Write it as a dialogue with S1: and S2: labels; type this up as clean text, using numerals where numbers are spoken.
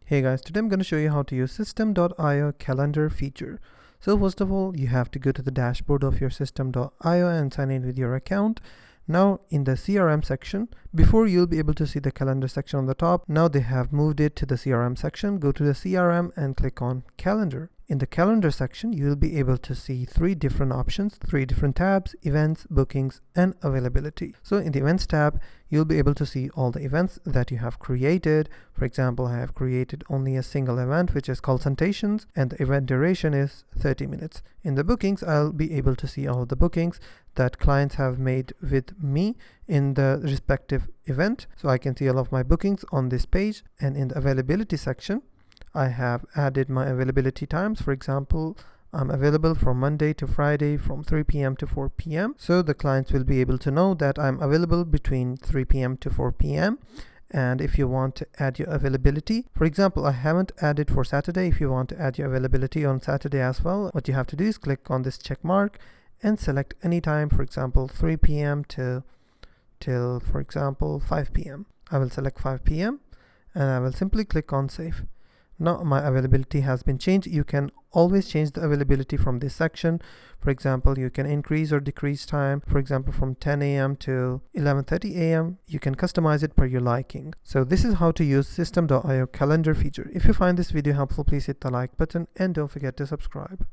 S1: Hey guys, today I'm going to show you how to use System.io calendar feature. So first of all, you have to go to the dashboard of your System.io and sign in with your account. Now in the CRM section, before you'll be able to see the calendar section on the top, now they have moved it to the CRM section. Go to the CRM and click on calendar. In the calendar section, you will be able to see three different options, three different tabs: events, bookings, and availability. So in the events tab, you'll be able to see all the events that you have created. For example, I have created only a single event, which is consultations, and the event duration is 30 minutes. In the bookings, I'll be able to see all the bookings that clients have made with me in the respective event. So I can see all of my bookings on this page. And in the availability section, I have added my availability times. For example, I'm available from Monday to Friday from 3 p.m. to 4 p.m. So the clients will be able to know that I'm available between 3 p.m. to 4 p.m. And if you want to add your availability, for example, I haven't added for Saturday. If you want to add your availability on Saturday as well, what you have to do is click on this check mark and select any time, for example, 3 p.m. till, for example, 5 p.m. I will select 5 p.m. and I will simply click on save. Now my availability has been changed. You can always change the availability from this section. For example, you can increase or decrease time. For example, from 10 a.m. to 11:30 a.m. You can customize it per your liking. So this is how to use System.io calendar feature. If you find this video helpful, please hit the like button and don't forget to subscribe.